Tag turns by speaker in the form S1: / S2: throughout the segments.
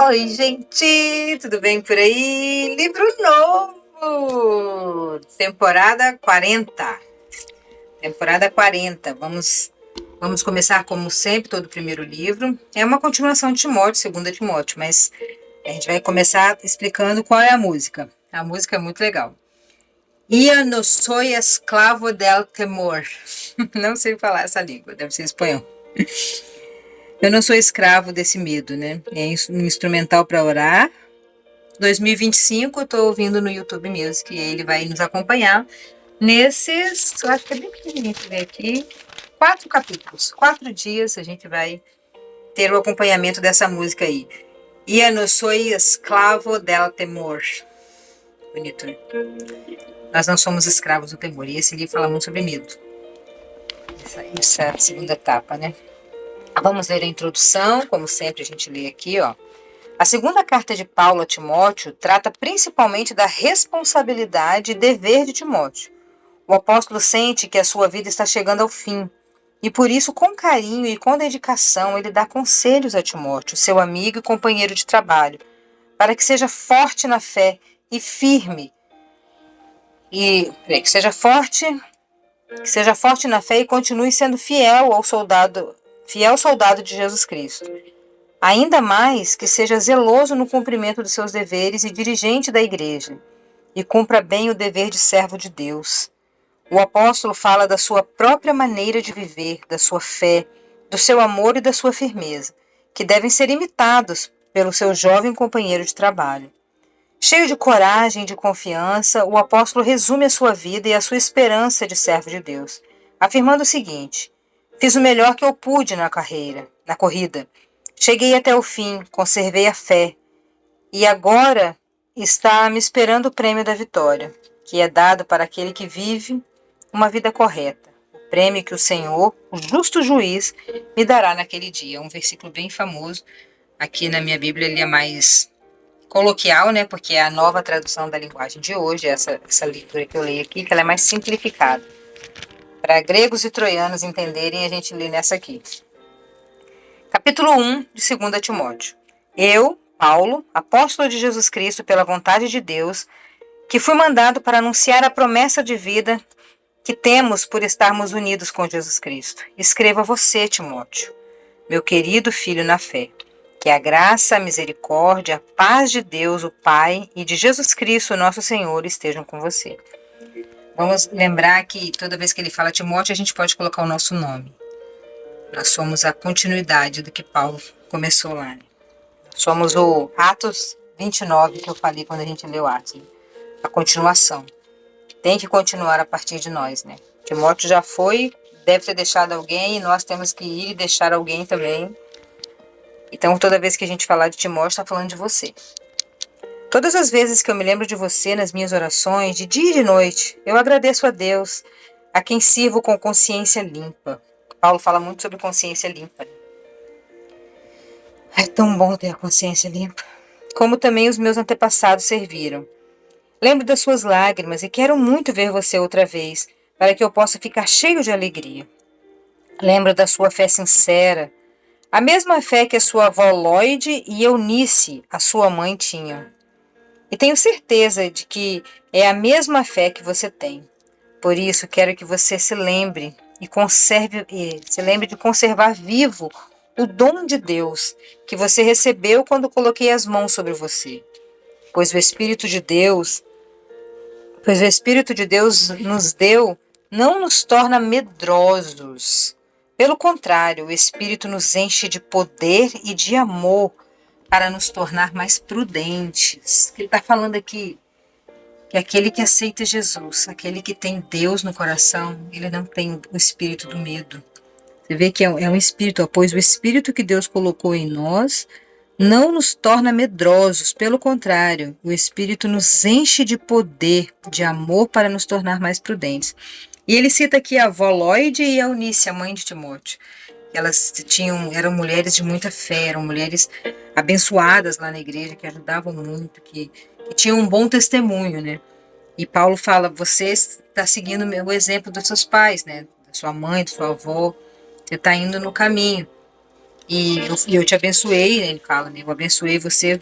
S1: Oi, gente, tudo bem por aí? Livro novo, temporada 40. Temporada 40. Vamos começar como sempre, todo o primeiro livro. É uma continuação de Timóteo, segunda Timóteo, mas a gente vai começar explicando qual é a música. A música é muito legal. Eu não sou esclavo del temor. Não sei falar essa língua, deve ser espanhol. Eu não sou escravo desse medo, né? É um instrumental para orar. 2025, eu estou ouvindo no YouTube Music e ele vai nos acompanhar nesses, eu acho que é bem pequenininho de ver aqui, 4 capítulos, 4 dias a gente vai ter o acompanhamento dessa música aí. Eu não sou esclavo del temor. Bonito, né? Nós não somos escravos do temor. E esse livro fala muito sobre medo. Essa é a segunda etapa, né? Vamos ler a introdução, como sempre a gente lê aqui, ó. A segunda carta de Paulo a Timóteo trata principalmente da responsabilidade e dever de Timóteo. O apóstolo sente que a sua vida está chegando ao fim, e por isso, com carinho e com dedicação, ele dá conselhos a Timóteo, seu amigo e companheiro de trabalho, para que seja forte na fé e firme. Que seja forte na fé e continue sendo fiel soldado de Jesus Cristo. Ainda mais que seja zeloso no cumprimento dos seus deveres e dirigente da igreja, e cumpra bem o dever de servo de Deus. O apóstolo fala da sua própria maneira de viver, da sua fé, do seu amor e da sua firmeza, que devem ser imitados pelo seu jovem companheiro de trabalho. Cheio de coragem e de confiança, o apóstolo resume a sua vida e a sua esperança de servo de Deus, afirmando o seguinte: fiz o melhor que eu pude na corrida. Cheguei até o fim, conservei a fé, e agora está me esperando o prêmio da vitória, que é dado para aquele que vive uma vida correta. O prêmio que o Senhor, o justo juiz, me dará naquele dia. Um versículo bem famoso. Aqui na minha Bíblia ele é mais coloquial, né? Porque é a nova tradução da linguagem de hoje, essa leitura que eu leio aqui, que ela é mais simplificada. Para gregos e troianos entenderem, a gente lê nessa aqui. Capítulo 1 de 2 Timóteo. Eu, Paulo, apóstolo de Jesus Cristo pela vontade de Deus, que fui mandado para anunciar a promessa de vida que temos por estarmos unidos com Jesus Cristo. Escreva a você, Timóteo, meu querido filho na fé, que a graça, a misericórdia, a paz de Deus, o Pai, e de Jesus Cristo, nosso Senhor, estejam com você. Vamos lembrar que toda vez que ele fala Timóteo, a gente pode colocar o nosso nome. Nós somos a continuidade do que Paulo começou lá. Né? Somos o Atos 29, que eu falei quando a gente leu Atos. A continuação. Tem que continuar a partir de nós, né? Timóteo já foi, deve ter deixado alguém, e nós temos que ir e deixar alguém também. Então, toda vez que a gente falar de Timóteo, está falando de você. Todas as vezes que eu me lembro de você nas minhas orações, de dia e de noite, eu agradeço a Deus, a quem sirvo com consciência limpa. Paulo fala muito sobre consciência limpa. É tão bom ter a consciência limpa. Como também os meus antepassados serviram. Lembro das suas lágrimas e quero muito ver você outra vez, para que eu possa ficar cheio de alegria. Lembro da sua fé sincera, a mesma fé que a sua avó Lloyd e Eunice, a sua mãe, tinham. E tenho certeza de que é a mesma fé que você tem. Por isso, quero que você se lembre de conservar vivo o dom de Deus que você recebeu quando coloquei as mãos sobre você. Pois o Espírito de Deus nos deu, não nos torna medrosos. Pelo contrário, o Espírito nos enche de poder e de amor para nos tornar mais prudentes. Ele está falando aqui que aquele que aceita Jesus, aquele que tem Deus no coração, ele não tem o espírito do medo. Você vê que é um espírito, pois o espírito que Deus colocou em nós não nos torna medrosos, pelo contrário, o espírito nos enche de poder, de amor para nos tornar mais prudentes. E ele cita aqui a avó Lloyd e a Eunice, a mãe de Timóteo. Elas eram mulheres de muita fé, eram mulheres abençoadas lá na igreja, que ajudavam muito, que tinham um bom testemunho, né? E Paulo fala, você está seguindo o exemplo dos seus pais, né? Da sua mãe, da sua avó, você está indo no caminho. E eu te abençoei, né, ele fala, né, eu abençoei você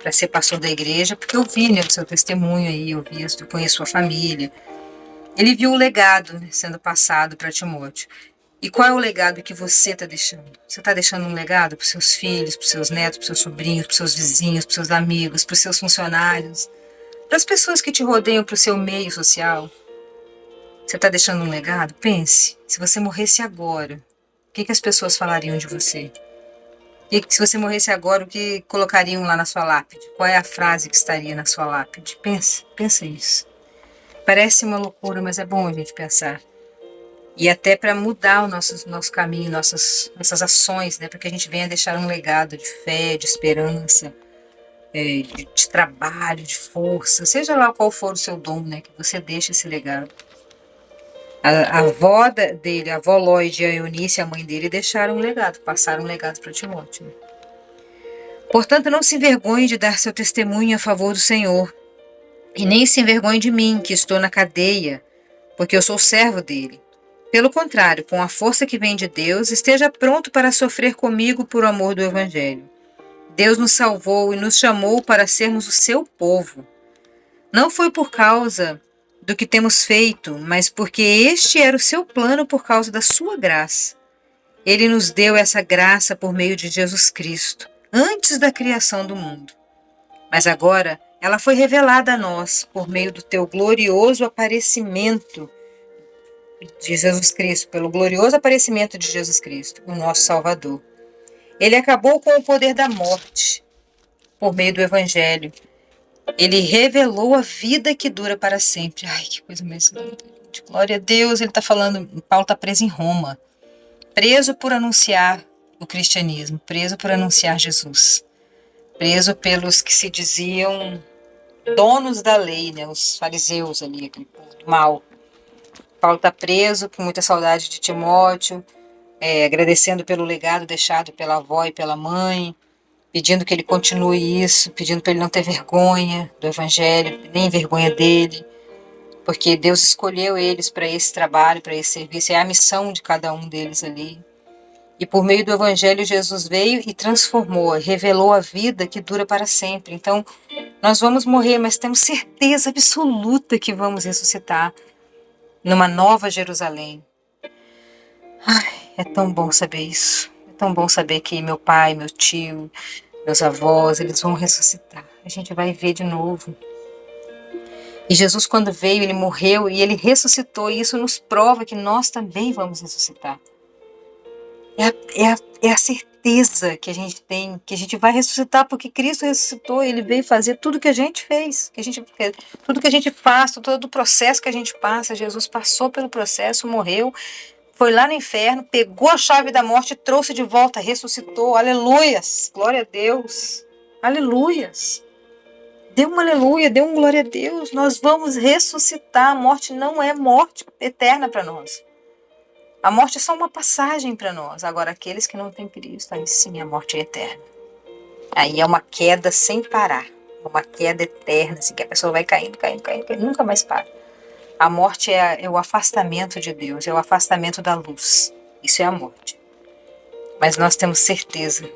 S1: para ser pastor da igreja, porque eu vi, né, o seu testemunho aí, eu conheço sua família. Ele viu o legado, né, sendo passado para Timóteo. E qual é o legado que você está deixando? Você está deixando um legado para os seus filhos, para os seus netos, para os seus sobrinhos, para os seus vizinhos, para os seus amigos, para os seus funcionários, para as pessoas que te rodeiam, para o seu meio social? Você está deixando um legado? Pense, se você morresse agora, o que as pessoas falariam de você? E se você morresse agora, o que colocariam lá na sua lápide? Qual é a frase que estaria na sua lápide? Pensa isso. Parece uma loucura, mas é bom a gente pensar. E até para mudar o nosso caminho, nossas ações, né? Para que a gente venha deixar um legado de fé, de esperança, de trabalho, de força, seja lá qual for o seu dom, né? Que você deixe esse legado. A avó dele, a avó Lloyd e a Eunice, a mãe dele, deixaram um legado, passaram um legado para Timóteo. Né? Portanto, não se envergonhe de dar seu testemunho a favor do Senhor, e nem se envergonhe de mim, que estou na cadeia, porque eu sou servo dele. Pelo contrário, com a força que vem de Deus, esteja pronto para sofrer comigo por amor do Evangelho. Deus nos salvou e nos chamou para sermos o seu povo. Não foi por causa do que temos feito, mas porque este era o seu plano por causa da sua graça. Ele nos deu essa graça por meio de Jesus Cristo, antes da criação do mundo. Mas agora ela foi revelada a nós por meio do teu glorioso aparecimento de Jesus Cristo, pelo glorioso aparecimento de Jesus Cristo, o nosso Salvador. Ele acabou com o poder da morte por meio do Evangelho. Ele revelou a vida que dura para sempre. Ai, que coisa mais linda. Glória a Deus, ele está falando, Paulo está preso em Roma, preso por anunciar o cristianismo, preso por anunciar Jesus, preso pelos que se diziam donos da lei, né, os fariseus ali, aquele povo do mal. Paulo está preso, com muita saudade de Timóteo, agradecendo pelo legado deixado pela avó e pela mãe, pedindo que ele continue isso, pedindo para ele não ter vergonha do Evangelho, nem vergonha dele, porque Deus escolheu eles para esse trabalho, para esse serviço, é a missão de cada um deles ali. E por meio do Evangelho, Jesus veio e transformou, revelou a vida que dura para sempre. Então, nós vamos morrer, mas temos certeza absoluta que vamos ressuscitar numa nova Jerusalém. Ai, é tão bom saber isso. É tão bom saber que meu pai, meu tio, meus avós, eles vão ressuscitar. A gente vai ver de novo. E Jesus, quando veio, ele morreu e ele ressuscitou. E isso nos prova que nós também vamos ressuscitar. É a certeza que a gente tem, que a gente vai ressuscitar, porque Cristo ressuscitou, ele veio fazer tudo que a gente fez, tudo que a gente faz, todo o processo que a gente passa. Jesus passou pelo processo, morreu, foi lá no inferno, pegou a chave da morte e trouxe de volta, ressuscitou. Aleluias! Glória a Deus! Aleluias! Dê um aleluia, dê um glória a Deus. Nós vamos ressuscitar. A morte não é morte eterna para nós. A morte é só uma passagem para nós. Agora, aqueles que não têm Cristo, aí sim a morte é eterna. Aí é uma queda sem parar. Uma queda eterna, assim, que a pessoa vai caindo, nunca mais para. A morte é o afastamento de Deus, é o afastamento da luz. Isso é a morte. Mas nós temos certeza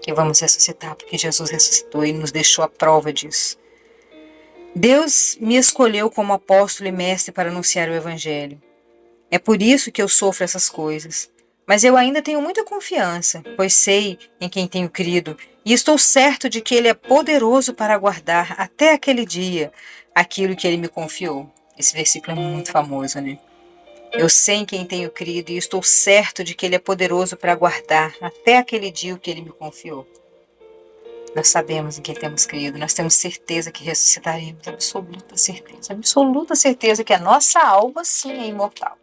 S1: que vamos ressuscitar, porque Jesus ressuscitou e nos deixou a prova disso. Deus me escolheu como apóstolo e mestre para anunciar o Evangelho. É por isso que eu sofro essas coisas. Mas eu ainda tenho muita confiança, pois sei em quem tenho crido, e estou certo de que Ele é poderoso para guardar até aquele dia aquilo que Ele me confiou. Esse versículo é muito famoso, né? Eu sei em quem tenho crido e estou certo de que Ele é poderoso para guardar até aquele dia o que Ele me confiou. Nós sabemos em quem temos crido, nós temos certeza que ressuscitaremos, absoluta certeza que a nossa alma sim é imortal.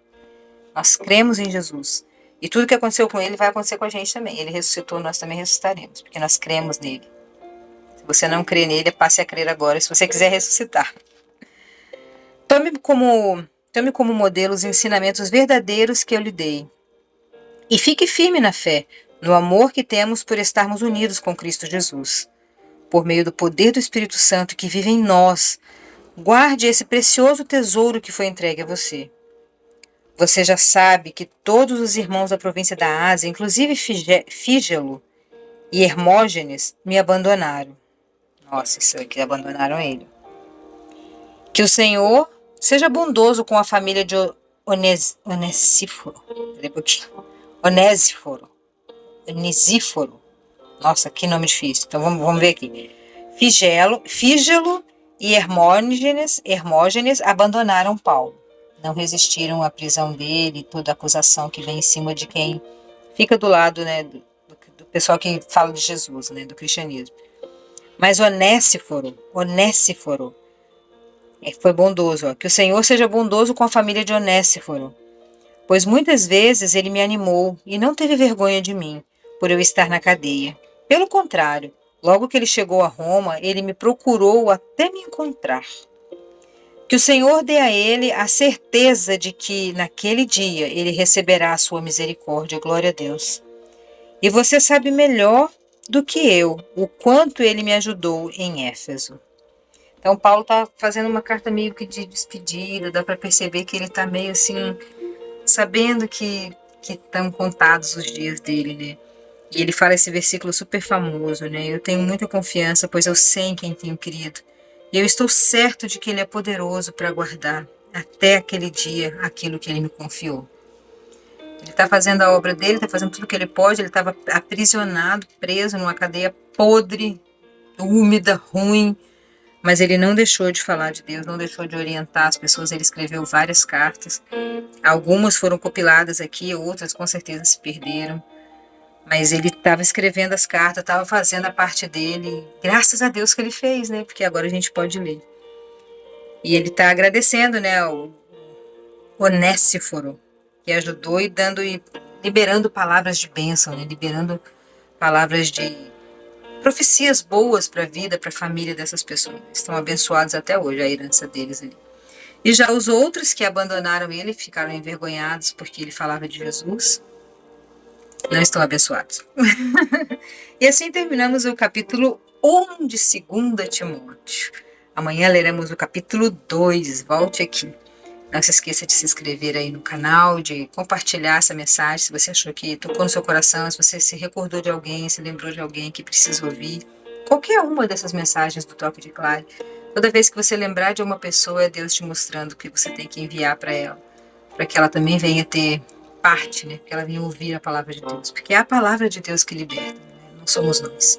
S1: Nós cremos em Jesus. E tudo que aconteceu com Ele vai acontecer com a gente também. Ele ressuscitou, nós também ressuscitaremos, porque nós cremos nele. Se você não crê nele, passe a crer agora, se você quiser ressuscitar. Tome como modelo os ensinamentos verdadeiros que eu lhe dei. E fique firme na fé, no amor que temos por estarmos unidos com Cristo Jesus. Por meio do poder do Espírito Santo que vive em nós, guarde esse precioso tesouro que foi entregue a você. Você já sabe que todos os irmãos da província da Ásia, inclusive Fígelo e Hermógenes, me abandonaram. Nossa, isso aqui abandonaram ele. Que o Senhor seja bondoso com a família de Onesíforo. Onésíforo. Onesíforo. Nossa, que nome difícil. Então vamos ver aqui. Fígelo e Hermógenes abandonaram Paulo. Não resistiram à prisão dele, toda a acusação que vem em cima de quem fica do lado, né, do pessoal que fala de Jesus, né, do cristianismo. Mas Onésíforo foi bondoso. Ó. Que o Senhor seja bondoso com a família de Onésíforo, pois muitas vezes ele me animou e não teve vergonha de mim, por eu estar na cadeia. Pelo contrário, logo que ele chegou a Roma, ele me procurou até me encontrar. Que o Senhor dê a ele a certeza de que, naquele dia, ele receberá a sua misericórdia. Glória a Deus. E você sabe melhor do que eu o quanto ele me ajudou em Éfeso. Então, Paulo está fazendo uma carta meio que de despedida, dá para perceber que ele está meio assim, sabendo que estão contados os dias dele, né? E ele fala esse versículo super famoso, né? Eu tenho muita confiança, pois eu sei em quem tenho crido. E eu estou certo de que ele é poderoso para guardar até aquele dia aquilo que ele me confiou. Ele está fazendo a obra dele, está fazendo tudo o que ele pode. Ele estava aprisionado, preso numa cadeia podre, úmida, ruim. Mas ele não deixou de falar de Deus, não deixou de orientar as pessoas. Ele escreveu várias cartas. Algumas foram compiladas aqui, outras com certeza se perderam. Mas ele estava escrevendo as cartas, estava fazendo a parte dele. Graças a Deus que ele fez, né? Porque agora a gente pode ler. E ele está agradecendo, né, ao Onésíforo, que ajudou e liberando palavras de bênção, né? Liberando palavras de profecias boas para a vida, para a família dessas pessoas. Estão abençoados até hoje, a herança deles ali. E já os outros que abandonaram ele, ficaram envergonhados porque ele falava de Jesus, não estão abençoados. E assim terminamos o capítulo 1 de 2 Timóteo. Amanhã leremos o capítulo 2. Volte aqui. Não se esqueça de se inscrever aí no canal, de compartilhar essa mensagem, se você achou que tocou no seu coração, se você se recordou de alguém, se lembrou de alguém que precisa ouvir. Qualquer uma dessas mensagens do Toque de Clare. Toda vez que você lembrar de uma pessoa, é Deus te mostrando o que você tem que enviar para ela, para que ela também venha ter parte, né? Que ela venha ouvir a palavra de Deus. Porque é a palavra de Deus que liberta, né? Não somos nós.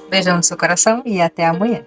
S1: Beijão no seu coração e até amanhã.